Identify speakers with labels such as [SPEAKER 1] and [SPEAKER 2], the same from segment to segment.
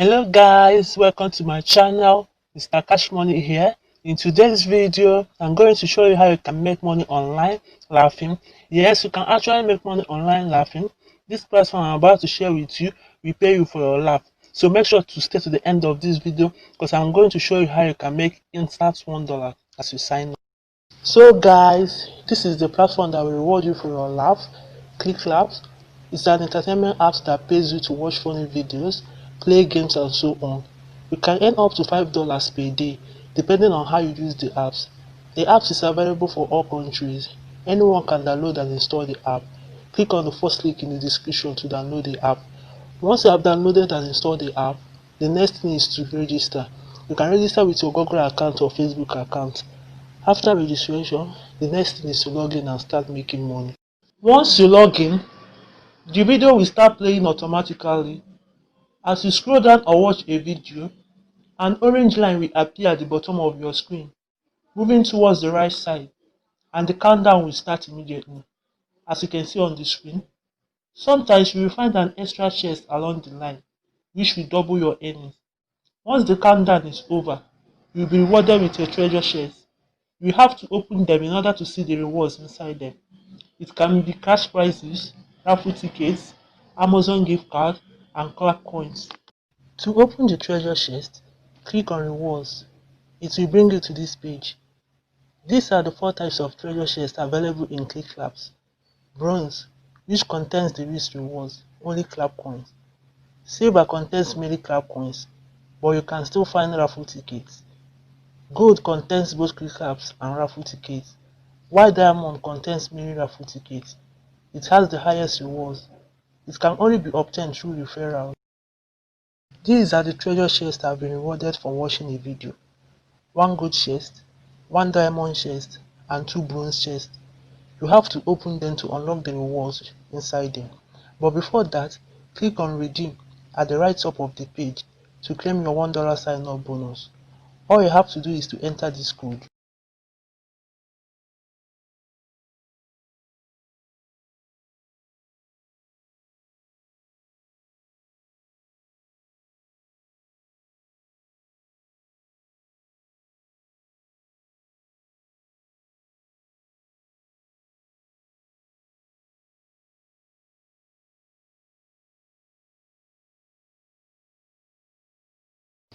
[SPEAKER 1] Hello guys, welcome to my channel. Mr. Cash Money here. In today's video, I'm going to show you how you can make money online laughing. Yes, you can actually make money online laughing. This platform I'm about to share with you will pay you for your laugh. So make sure to stay to the end of this video because I'm going to show you how you can make instant $1 as you sign up. So guys, this is the platform that will reward you for your laugh. ClickClaps. It's an entertainment app that pays you to watch funny videos, play games and so on. You can earn up to $5 per day depending on how you use the apps. The app is available for all countries. Anyone can download and install the app. Click on the first link in the description to download the app. Once you have downloaded and installed the app, the next thing is to register. You can register with your Google account or Facebook account. After registration, the next thing is to log in and start making money. Once you log in, the video will start playing automatically. As you scroll down or watch a video, an orange line will appear at the bottom of your screen, moving towards the right side, and the countdown will start immediately. As you can see on the screen, sometimes you will find an extra chest along the line, which will double your earnings. Once the countdown is over, you will be rewarded with a treasure chest. You have to open them in order to see the rewards inside them. It can be cash prizes, raffle tickets, Amazon gift card, and clap coins. To open the treasure chest, click on rewards. It will bring you to this page. These are the 4 types of treasure chests available in ClickClaps. Bronze, which contains the least rewards, only clap coins. Silver contains many clap coins, but you can still find raffle tickets. Gold contains both ClickClaps and raffle tickets, while diamond contains many raffle tickets. It has the highest rewards. It can only be obtained through referrals. These are the treasure chests that have been rewarded for watching a video. 1 gold chest, 1 diamond chest, and 2 bronze chests. You have to open them to unlock the rewards inside them. But before that, click on redeem at the right top of the page to claim your $1 sign up bonus. All you have to do is to enter this code.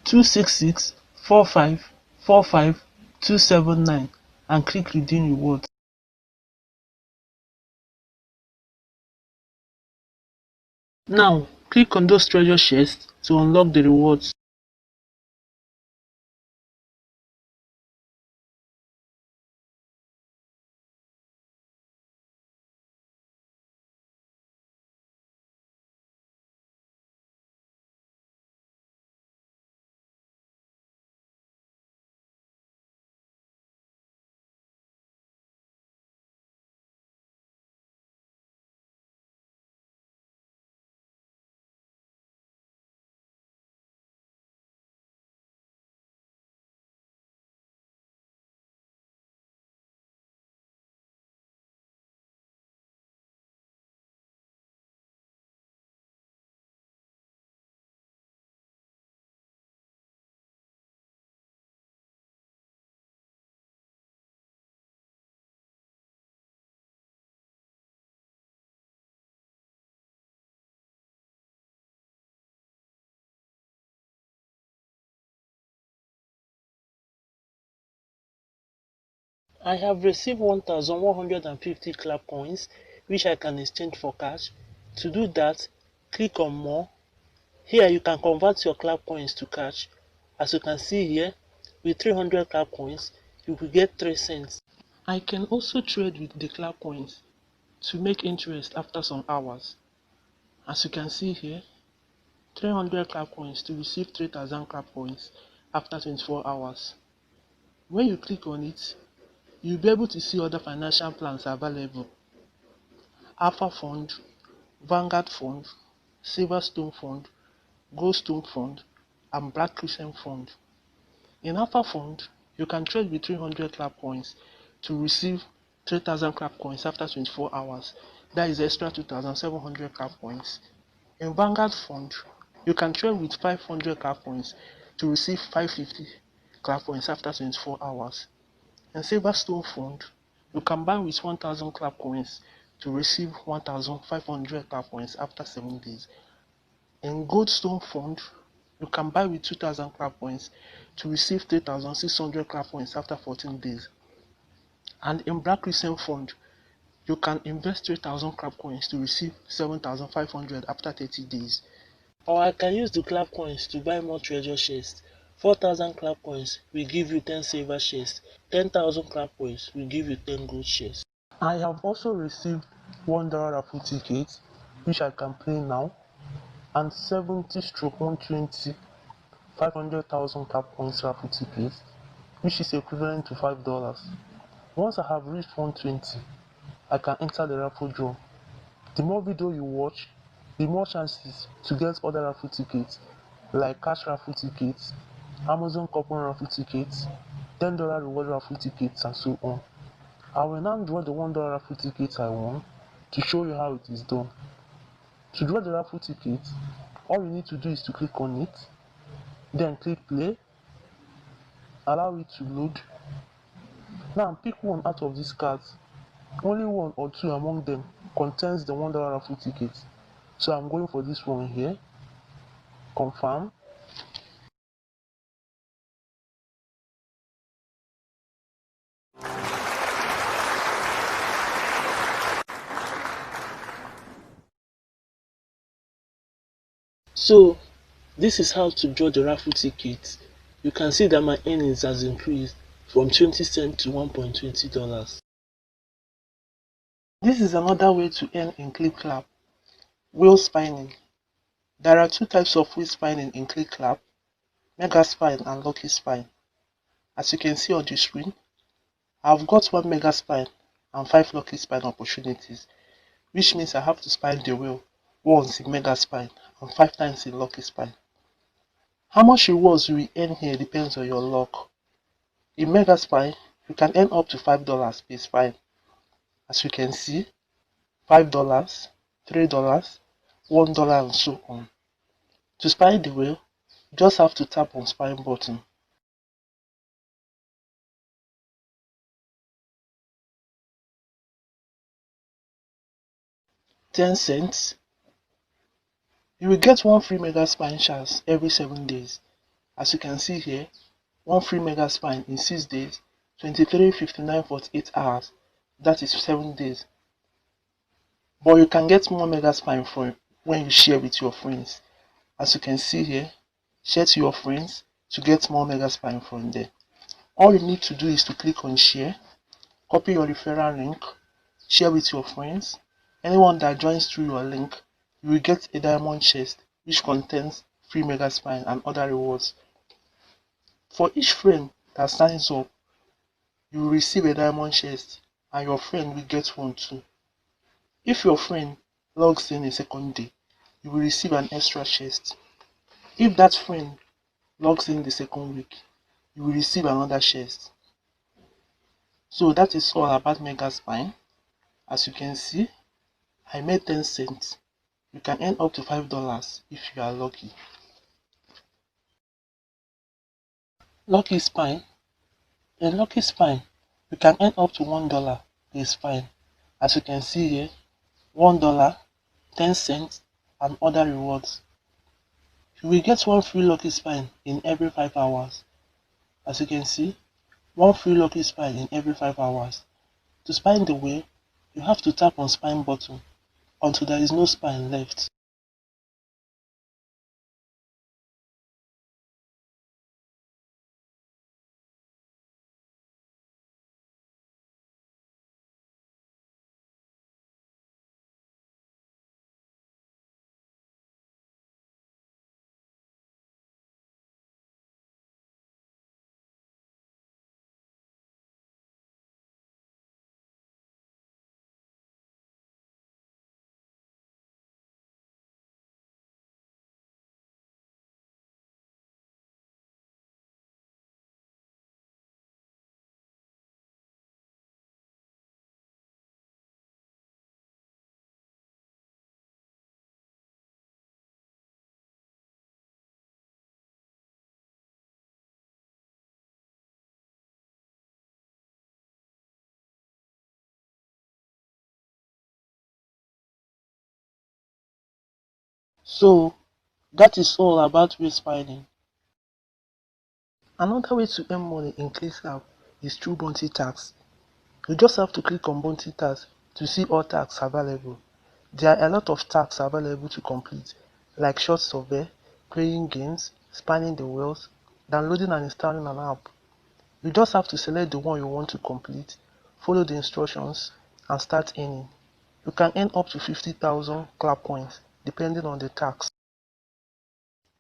[SPEAKER 1] Two 266-4545-279 and click redeem rewards. Now, click on those treasure chests to unlock the rewards. I have received 1,150 clap coins, which I can exchange for cash. To do that, click on more. Here you can convert your clap coins to cash. As you can see here, with 300 clap coins, you will get 3 cents. I can also trade with the clap coins to make interest after some hours. As you can see here, 300 clap coins to receive 3,000 clap coins after 24 hours. When you click on it, you'll be able to see other financial plans available. Alpha Fund, Vanguard Fund, Silverstone Fund, Goldstone Fund, and Black Crescent Fund. In Alpha Fund, you can trade with 300 clap coins to receive 3,000 clap coins after 24 hours. That is extra 2,700 clap coins. In Vanguard Fund, You can trade with 500 clap points to receive 550 clap points after 24 hours. In Silverstone Fund, you can buy with 1000 clap coins to receive 1500 clap points after 7 days. In Goldstone Fund, you can buy with 2000 clap points to receive 3600 clap points after 14 days. And in Black Recent Fund, you can invest 3000 clap coins to receive 7500 after 30 days. Or I can use the clap coins to buy more treasure chests. 4000 clap coins will give you 10 silver chests. 10,000 clap coins will give you 10 gold chests. I have also received $1 Raffle tickets, which I can play now, and 70/120 500,000 clap coins Raffle tickets, which is equivalent to $5. Once I have reached 120, I can enter the raffle draw. The more video you watch, the more chances to get other raffle tickets like cash raffle tickets, Amazon coupon raffle tickets, $10 reward raffle tickets, and so on. I will now draw the $1 raffle tickets I won to show you how it is done. To draw the raffle ticket, all you need to do is to click on it, then click play, allow it to load. Now pick one out of these cards. Only one or two among them contains the $1 raffle ticket. So I'm going for this one here. Confirm. So this is how to draw the raffle ticket. You can see that my earnings has increased from 20 cents to $1.20. This is another way to earn in ClickClap. Wheel spinning. There are two types of wheel spinning in ClickClap, Mega Spine and Lucky Spine. As you can see on the screen, I've got 1 Mega Spine and 5 Lucky Spine opportunities, which means I have to spine the wheel once in Mega Spine and 5 times in Lucky Spine. How much rewards you will earn here depends on your luck. In Mega Spine, you can earn up to $5 per spine. As you can see, $5, $3, $1 and so on. To spine the wheel, you just have to tap on spine button. $0.10. You will get 1 free Mega Spine chance every 7 days. As you can see here, 1 free Mega Spine in 6 days, 23, 59, 48 hours. That is 7 days. But you can get more Mega Spine for when you share with your friends. As you can see here, share to your friends to get more Mega Spine from there. All you need to do is to click on share, copy your referral link, share with your friends. Anyone that joins through your link, you will get a diamond chest which contains free Mega Spine and other rewards. For each friend that signs up, you will receive a diamond chest and your friend will get one too. If your friend logs in a second day, you will receive an extra chest. If that friend logs in the second week, you will receive another chest. So that is all about Mega Spine. As you can see, I made 10 cents. You can earn up to $5 if you are lucky. Lucky Spine. In Lucky Spine, you can earn up to $1 per spine. As you can see here, $1, 10 cents, and other rewards. You will get 1 free Lucky Spine in every 5 hours. As you can see, 1 free Lucky Spine in every 5 hours. To spine the wheel, you have to tap on spine button until there is no spine left. So that is all about rate spinning. Another way to earn money in ClickClap is through bounty tags. You just have to click on bounty tags to see all tags available. There are a lot of tags available to complete, like short survey, playing games, spanning the wheels, downloading and installing an app. You just have to select the one you want to complete, follow the instructions, and start earning. You can earn up to 50,000 clap points depending on the tax.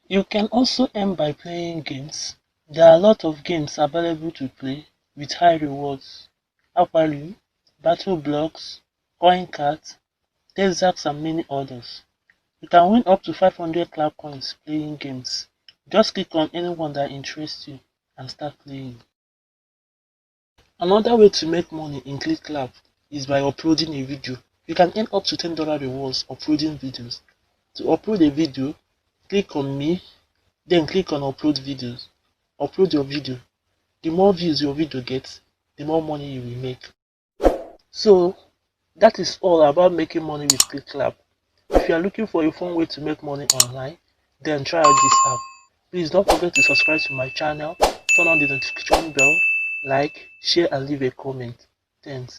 [SPEAKER 1] You can also earn by playing games. There are a lot of games available to play with high rewards. Value, Battle Blocks, Coin Cards, Texacs and many others. You can win up to 500 clap coins playing games. Just click on anyone that interests you and start playing. Another way to make money in ClickClap is by uploading a video. You can earn up to $10 rewards uploading videos. To upload a video, click on me, then click on upload videos. Upload your video. The more views your video gets, the more money you will make. So that is all about making money with ClickClap. If you are looking for a fun way to make money online, then try out this app. Please don't forget to subscribe to my channel, turn on the notification bell, like, share and leave a comment. Thanks.